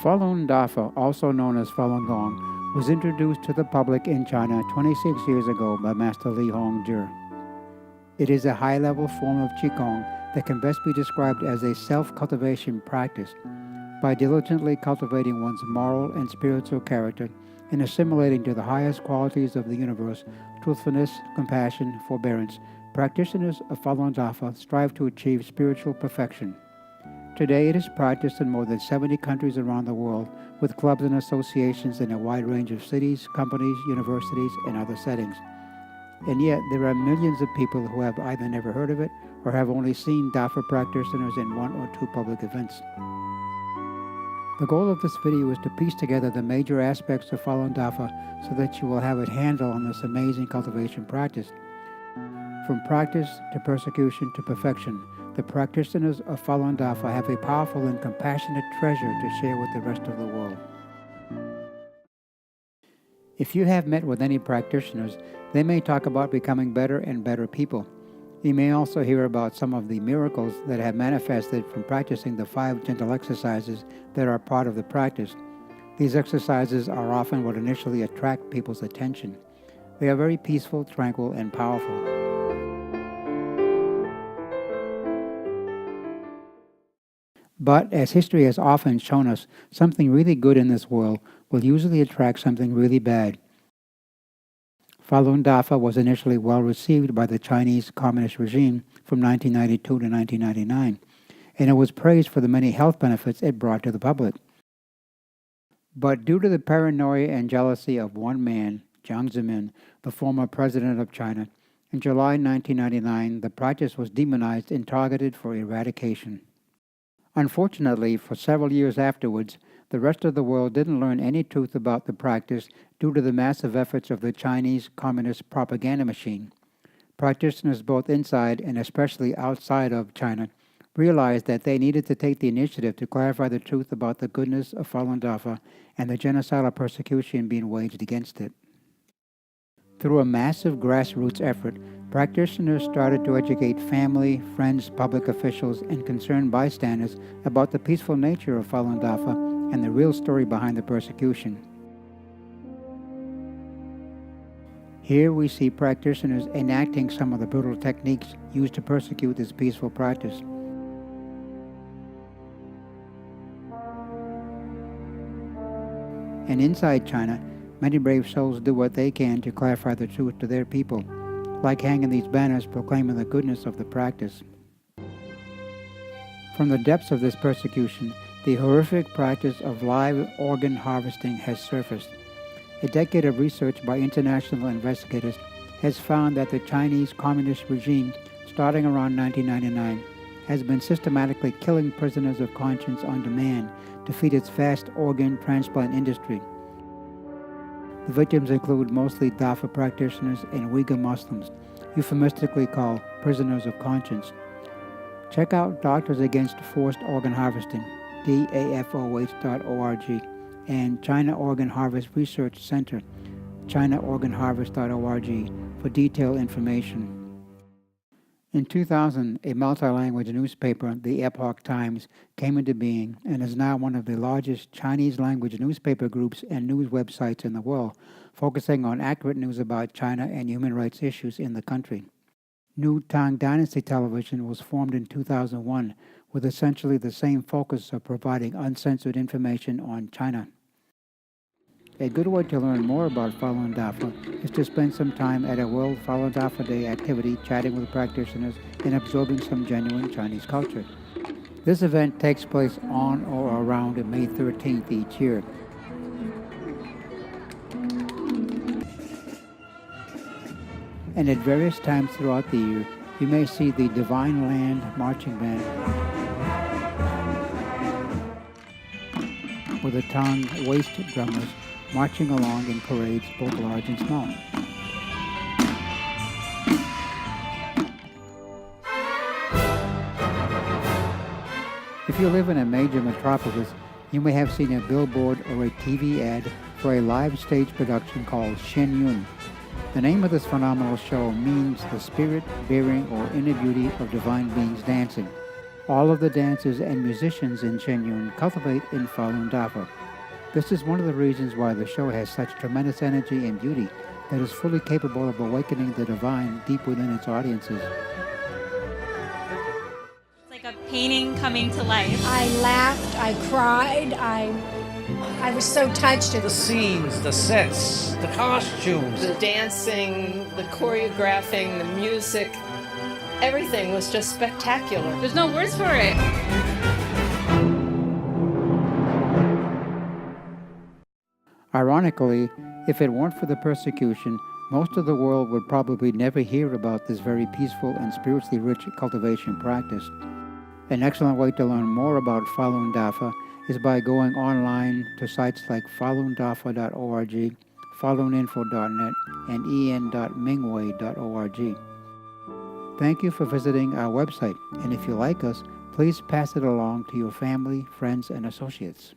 Falun Dafa, also known as Falun Gong, was introduced to the public in China 26 years ago by Master Li Hongzhi. It is a high-level form of Qigong that can best be described as a self-cultivation practice. By diligently cultivating one's moral and spiritual character and assimilating to the highest qualities of the universe, truthfulness, compassion, forbearance, practitioners of Falun Dafa strive to achieve spiritual perfection. Today it is practiced in more than 70 countries around the world, with clubs and associations in a wide range of cities, companies, universities, and other settings. And yet there are millions of people who have either never heard of it or have only seen Dafa practitioners in one or two public events. The goal of this video is to piece together the major aspects of Falun Dafa so that you will have a handle on this amazing cultivation practice. From practice to persecution to perfection, the practitioners of Falun Dafa have a powerful and compassionate treasure to share with the rest of the world. If you have met with any practitioners, they may talk about becoming better and better people. You may also hear about some of the miracles that have manifested from practicing the 5 gentle exercises that are part of the practice. These exercises are often what initially attract people's attention. They are very peaceful, tranquil, and powerful. But, as history has often shown us, something really good in this world will usually attract something really bad. Falun Dafa was initially well received by the Chinese Communist regime from 1992 to 1999, and it was praised for the many health benefits it brought to the public. But due to the paranoia and jealousy of one man, Jiang Zemin, the former president of China, in July 1999 the practice was demonized and targeted for eradication. Unfortunately, for several years afterwards, the rest of the world didn't learn any truth about the practice due to the massive efforts of the Chinese Communist propaganda machine. Practitioners both inside and especially outside of China realized that they needed to take the initiative to clarify the truth about the goodness of Falun Dafa and the genocidal persecution being waged against it. Through a massive grassroots effort, practitioners started to educate family, friends, public officials, and concerned bystanders about the peaceful nature of Falun Dafa and the real story behind the persecution. Here we see practitioners enacting some of the brutal techniques used to persecute this peaceful practice. And inside China, many brave souls do what they can to clarify the truth to their people, like hanging these banners proclaiming the goodness of the practice. From the depths of this persecution, the horrific practice of live organ harvesting has surfaced. A decade of research by international investigators has found that the Chinese Communist regime, starting around 1999, has been systematically killing prisoners of conscience on demand to feed its vast organ transplant industry. The victims include mostly Dafa practitioners and Uyghur Muslims, euphemistically called prisoners of conscience. Check out Doctors Against Forced Organ Harvesting, DAFOH.org, and China Organ Harvest Research Center, ChinaOrganHarvest.org, for detailed information. In 2000, a multi-language newspaper, the Epoch Times, came into being and is now one of the largest Chinese-language newspaper groups and news websites in the world, focusing on accurate news about China and human rights issues in the country. New Tang Dynasty Television was formed in 2001 with essentially the same focus of providing uncensored information on China. A good way to learn more about Falun Dafa is to spend some time at a World Falun Dafa Day activity chatting with practitioners and absorbing some genuine Chinese culture. This event takes place on or around May 13th each year. And at various times throughout the year, you may see the Divine Land Marching Band with the Tang waist drummers marching along in parades both large and small. If you live in a major metropolis, you may have seen a billboard or a TV ad for a live stage production called Shen Yun. The name of this phenomenal show means the spirit, bearing, or inner beauty of divine beings dancing. All of the dancers and musicians in Shenyun cultivate in Falun Dafa. This is one of the reasons why the show has such tremendous energy and beauty that is fully capable of awakening the divine deep within its audiences. It's like a painting coming to life. I laughed, I cried, I was so touched. The scenes, the sets, the costumes. The dancing, the choreographing, the music, everything was just spectacular. There's no words for it. Ironically, if it weren't for the persecution, most of the world would probably never hear about this very peaceful and spiritually rich cultivation practice. An excellent way to learn more about Falun Dafa is by going online to sites like falundafa.org, faluninfo.net, and en.mingwei.org. Thank you for visiting our website, and if you like us, please pass it along to your family, friends, and associates.